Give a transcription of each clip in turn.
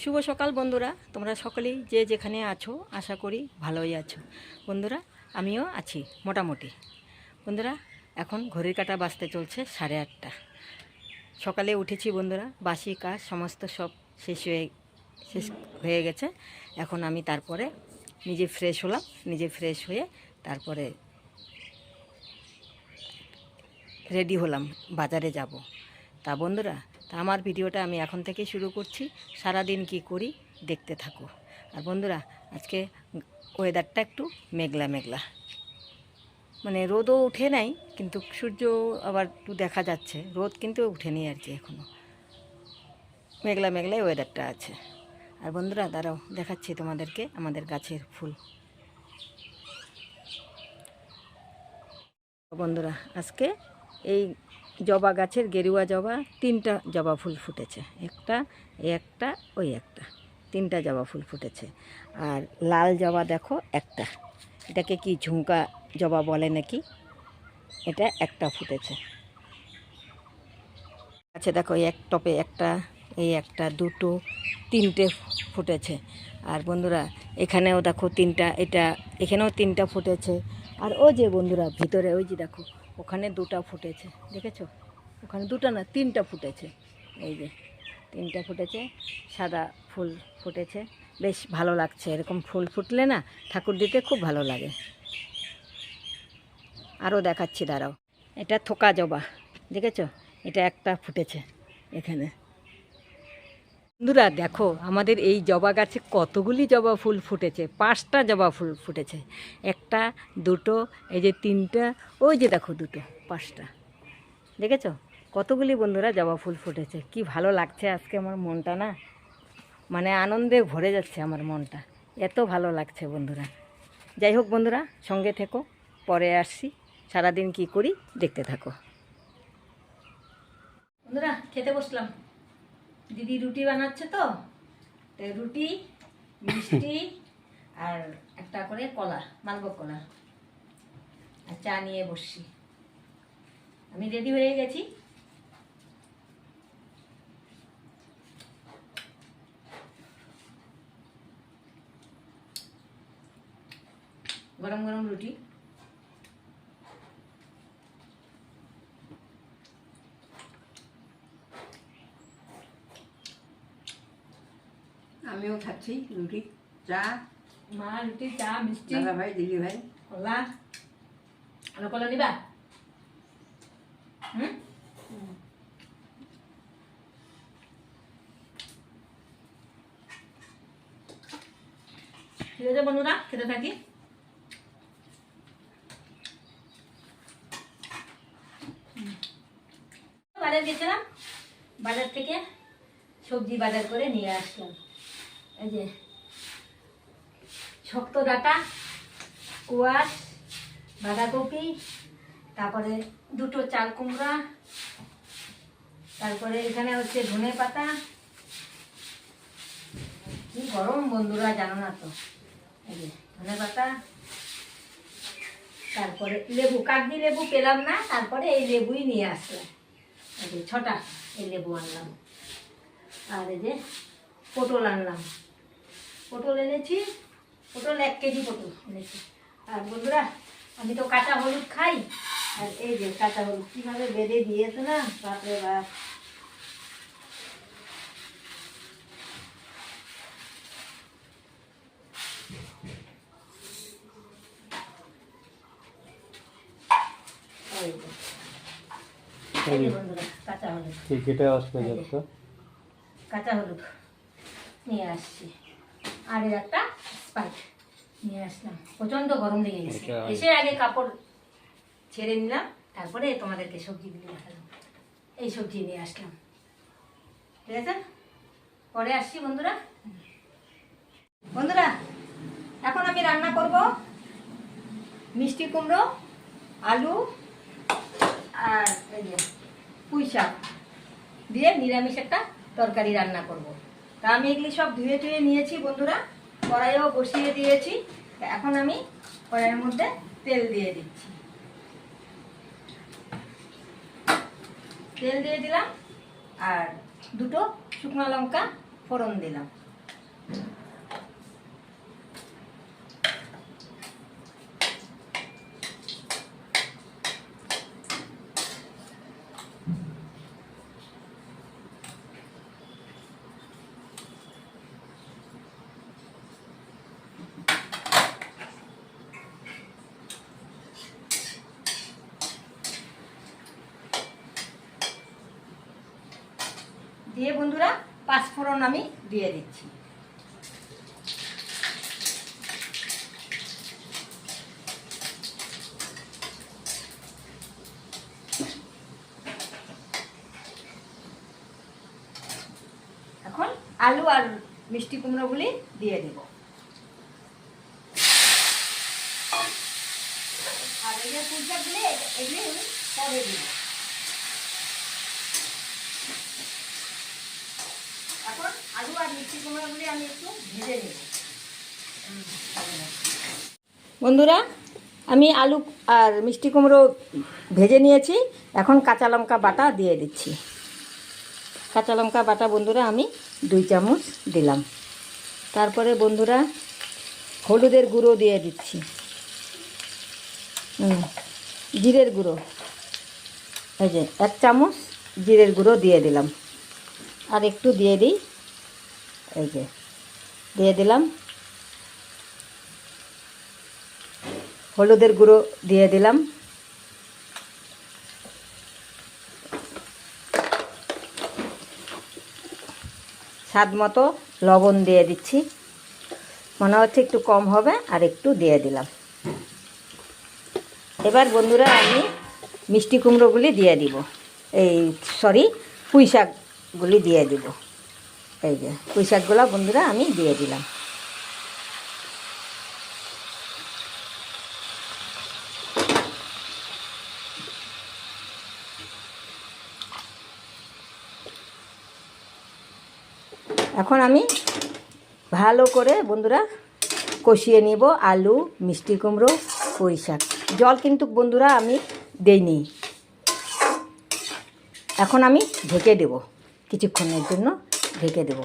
শুভ সকাল বন্ধুরা, তোমরা সকলেই যে যেখানে আছো আশা করি ভালোই আছো। বন্ধুরা আমিও আছি মোটামুটি। বন্ধুরা এখন ঘড়ির কাঁটা বাজতে চলছে 8:30। সকালে উঠেছি বন্ধুরা, বাসি কাজ সমস্ত সব শেষ হয়ে গেছে। এখন আমি তারপরে নিজে ফ্রেশ হলাম, নিজে ফ্রেশ হয়ে তারপরে রেডি হলাম, বাজারে যাব। তা বন্ধুরা, তা আমার ভিডিওটা আমি এখন থেকে শুরু করছি। সারাদিন কি করি দেখতে থাকো। আর বন্ধুরা আজকে ওয়েদারটা একটু মেঘলা মেঘলা, মানে রোদও উঠে নাই, কিন্তু সূর্য আবার একটু দেখা যাচ্ছে, রোদ কিন্তু উঠেনি আর কি, এখনও মেঘলা মেঘলাই ওয়েদারটা আছে। আর বন্ধুরা দাঁড়াও, দেখাচ্ছি তোমাদেরকে আমাদের গাছের ফুল। বন্ধুরা আজকে এই জবা গাছের গেরুয়া জবা 3টা জবা ফুল ফুটেছে, একটা ওই একটা, 3টা জবা ফুল ফুটেছে। আর লাল জবা দেখো একটা, এটাকে কি ঝুমকা জবা বলে নাকি, এটা একটা ফুটেছে। আচ্ছা দেখো এক টপে একটা, এই একটা, দুটো, 3টে ফুটেছে। আর বন্ধুরা এখানেও দেখো 3টা, এখানেও 3টা ফুটেছে। আর ওই যে বন্ধুরা ভিতরে ওই যে দেখো, ওখানে 2টা ফুটেছে, দেখেছো? ওখানে 2টা না 3টা ফুটেছে, এই যে 3টা ফুটেছে, সাদা ফুল ফুটেছে। বেশ ভালো লাগছে, এরকম ফুল ফুটলে না ঠাকুর দিতে খুব ভালো লাগে। আরও দেখাচ্ছি দাঁড়াও, এটা থোকা জবা, দেখেছো? এটা একটা ফুটেছে এখানে। বন্ধুরা দেখো আমাদের এই জবা গাছে কতগুলি জবা ফুল ফুটেছে, 5টা জবা ফুল ফুটেছে, একটা, দুটো, এই যে 3টা, ওই যে দেখো 2টো, 5টা, দেখেছো কতগুলি বন্ধুরা জবা ফুল ফুটেছে। কি ভালো লাগছে আজকে আমার মনটা, না মানে আনন্দে ভরে যাচ্ছে আমার মনটা, এত ভালো লাগছে বন্ধুরা। যাই হোক বন্ধুরা, সঙ্গে থেকো, পরে আসছি, সারাদিন কি করি দেখতে থাকো। বন্ধুরা খেতে বসলাম, দিদি রুটি বানাচ্ছে, তো রুটি, মিষ্টি আর একটা করে কলা, মালভোগ কলা, আর চা নিয়ে বসছি। আমি রেডি হয়ে গেছি। গরম গরম রুটি, আমিও খাচ্ছি রুটি, চা। মা রুটি, চা, মিষ্টি, দাদা ভাই, দিদি ভাই, কলা। আলো কলা নিবা? ঠিক আছে বন্ধুরা, খেতে থাকি। বাজার গেছিলাম, বাজার থেকে সবজি বাজার করে নিয়ে আসলাম। এই যে শক্ত ডাঁটা, কুয়াশ, বাঁধাকপি, তারপরে 2টো চাল কুমড়া, তারপরে এখানে হচ্ছে ধনে পাতা। কি গরম বন্ধুরা জানো না তো। এই যে ধনে পাতা, তারপরে লেবু, কাগজি লেবু পেলাম না, তারপরে এই লেবুই নিয়ে আসলাম। এই যে 6টা এই লেবু আনলাম। আর এই যে পটল আনলাম, পটল এনেছি, পটল 1 কেজি পটল এনেছি। আর বন্ধুরা আমি তো কাঁচা হলুদ খাই, আর এই যে কাঁচা হলুদ কীভাবে বেঁধে দিয়েছে না, বাপরে বাপ। বন্ধুরা কাঁচা হলুদ, কাঁচা হলুদ নিয়ে আসছি। আর এর একটা স্পাইট নিয়ে আসলাম। প্রচন্ড গরম লেগে গেছে, এসে আগে কাপড় ছেড়ে নিলাম, তারপরে তোমাদেরকে সবজিগুলি দেখালাম। এই সবজি নিয়ে আসলাম, ঠিক আছে, পরে আসছি বন্ধুরা। বন্ধুরা এখন আমি রান্না করব মিষ্টি কুমড়ো, আলু আর এই যে পুঁই শাক দিয়ে নিরামিষ একটা তরকারি রান্না করব। তা আমি এগুলি সব ধুয়ে টুয়ে নিয়েছি বন্ধুরা, কড়াইও বসিয়ে দিয়েছি। এখন আমি কড়াইয়ের মধ্যে তেল দিয়ে দিচ্ছি, তেল দিয়ে দিলাম, আর 2টো শুকনো লঙ্কা ফোড়ন দিলাম। দিয়ে বন্ধুরা পাঁচফোড়ন আমি দিয়ে দিচ্ছি। এখন আলু আর মিষ্টি কুমড়োগুলি দিয়ে দেব। আর এই যে পুঁইশাকগুলি এগুলি পরে দিব। এখন আলু আর মিষ্টি কুমড়োগুলি আমি একটু ভেজে নেব। বন্ধুরা আমি আলু আর মিষ্টি কুমড়ো ভেজে নিয়েছি। এখন কাঁচা লঙ্কা বাটা দিয়ে দিচ্ছি। কাঁচা লঙ্কা বাটা বন্ধুরা আমি 2 চামচ দিলাম। তারপরে বন্ধুরা হলুদের গুঁড়ো দিয়ে দিচ্ছি। জিরের গুঁড়ো, এই যে 1 চামচ জিরের গুঁড়ো দিয়ে দিলাম। আর একটু দিয়ে দিই, এই যে দিয়ে দিলাম। হলুদের গুঁড়ো দিয়ে দিলাম। স্বাদ মতো লবণ দিয়ে দিচ্ছি। মনে হচ্ছে একটু কম হবে, আর একটু দিয়ে দিলাম। এবার বন্ধুরা আমি মিষ্টি কুমড়োগুলি দিয়ে দিব, পুঁই শাকগুলি দিয়ে দিব। এই যে পুঁই শাকগুলো বন্ধুরা আমি দিয়ে দিলাম। এখন আমি ভালো করে বন্ধুরা কষিয়ে নিব আলু, মিষ্টি কুমড়ো, পুঁই শাক। জল কিন্তু বন্ধুরা আমি দেইনি। এখন আমি ঢেকে দেব, কিছুক্ষণের জন্য ঢেকে দেব।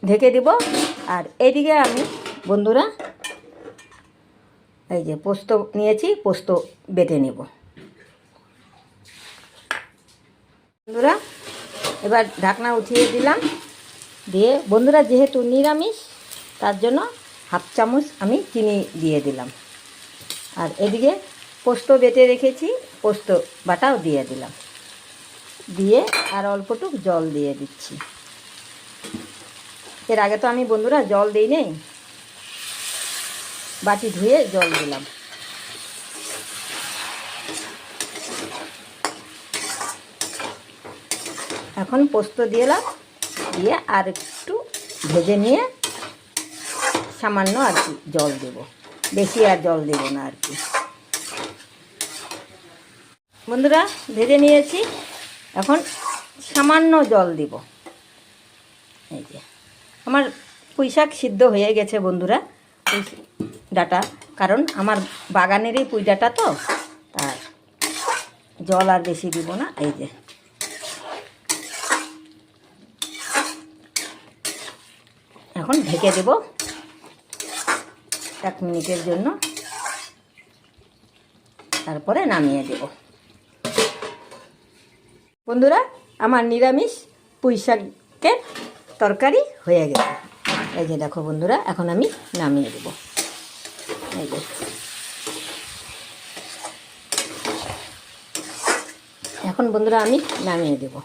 ঢেকে দেব। আর এইদিকে আমি বন্ধুরা এই যে পোস্ত নিয়েছি, পোস্ত বেটে নেব। বন্ধুরা এবার ঢাকনা উঠিয়ে দিলাম। দিয়ে বন্ধুরা যেহেতু নিরামিষ, তার জন্য 1/2 চামচ আমি চিনি দিয়ে দিলাম। আর এদিকে পোস্ত বেটে রেখেছি, পোস্ত বাটাও দিয়ে দিলাম। দিয়ে আর অল্পটুকু জল দিয়ে দিচ্ছি। এর আগে তো আমি বন্ধুরা জল দিই নেই, বাটি ধুয়ে জল দিলাম। এখন পোস্ত দিলাম, দিয়ে আর একটু ভেজে নিয়ে সামান্য আর কি জল দেব, বেশি আর জল দেব না আর কি। বন্ধুরা ভেজে নিয়েছি, এখন সামান্য জল দিব। এই যে আমার পুঁই শাক সিদ্ধ হয়ে গেছে বন্ধুরা, পুঁই ডাঁটা, কারণ আমার বাগানেরই পুঁই ডাঁটা তো, তার জল আর বেশি দিব না। এই যে এখন ঢেকে দেব 1 মিনিটের জন্য, তারপরে নামিয়ে দেব। বন্ধুরা আমার নিরামিষ পুঁই শাকের তরকারি হয়ে গেছে। এই যে দেখো বন্ধুরা, এখন আমি নামিয়ে দেব। এই যে এখন বন্ধুরা আমি নামিয়ে দেব।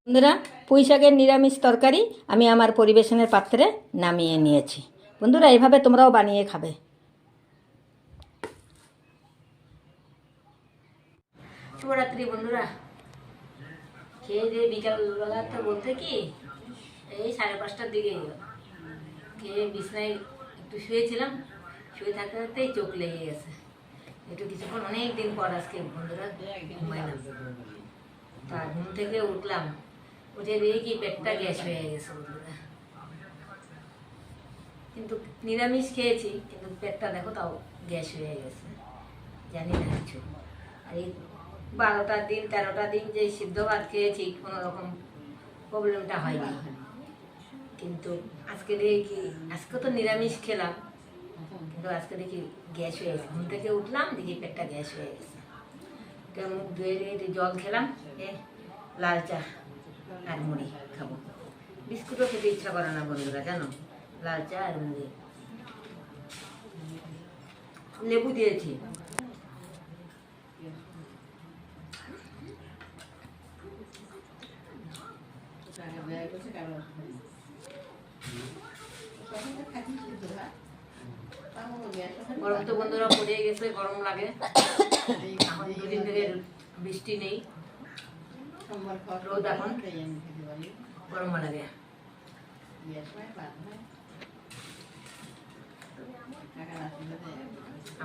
বন্ধুরা পুঁই শাকের নিরামিষ তরকারি আমি আমার পরিবেশনের পাত্রে নামিয়ে নিয়েছি। বন্ধুরা এভাবে তোমরাও বানিয়ে খাবে। শুভরাত্রি বন্ধুরা। খেয়ে দিয়ে বিকালবেলাটা বলতে কি এই 5:30টার দিকে খেয়ে বিছনায় একটু শুয়েছিলাম। শুয়ে থাকতে থাকতেই চোখ লেগে গেছে। একটু কিছুক্ষণ, অনেক দিন পর আজকে বন্ধুরা ঘুমাইলাম। তা ঘুম থেকে উঠলাম, উঠে দিয়ে কি পেটটা গ্যাস হয়ে গেছে বন্ধুরা। কিন্তু নিরামিষ খেয়েছি, কিন্তু পেটটা দেখো তাও গ্যাস হয়ে গেছে, জানি না কিছু। আর এই 12টা দিন 13টা দিন যে সিদ্ধ ভাত খেয়েছি, কোনো রকম প্রবলেমটা হয়নি। কিন্তু আজকে দেখি কি, আজকে তো নিরামিষ খেলাম, কিন্তু আজকে দেখি গ্যাস হয়ে গেছে। ঘুম থেকে উঠলাম, দেখি পেটটা গ্যাস হয়ে গেছে। মুখ ধুয়ে দিয়ে জল খেলাম, লাল চা আর মুড়ি খাবো। বিস্কুটও খেতে ইচ্ছা করে না বন্ধুরা, জানো, লাল চা আর মুড়ি। লেবু দিয়েছি। গরম তো বন্ধুরা পড়ে গেছে, গরম লাগে। এখন দুদিন থেকে বৃষ্টি নেই, রোদ এখন, গরম লাগে।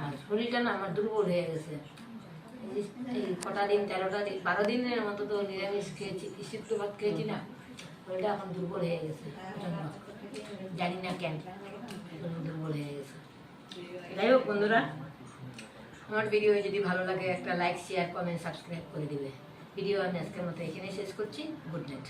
আর শরীরটা না আমার দুর্বল হয়ে গেছে। এই কটা দিন, 13টা দিন, 12 দিনের মতো তো নিরামিষ খেয়েছি, সিদ্ধ ভাত খেয়েছি না, শরীরটা এখন দুর্বল হয়ে গেছে প্রচন্ড। জানি না কেন দুর্বল হয়ে গেছে। যাই হোক বন্ধুরা, আমার ভিডিও যদি ভালো লাগে একটা লাইক, শেয়ার, কমেন্ট, সাবস্ক্রাইব করে দিবে। ভিডিও আমি আজকের মতো এখানে শেষ করছি। Good night.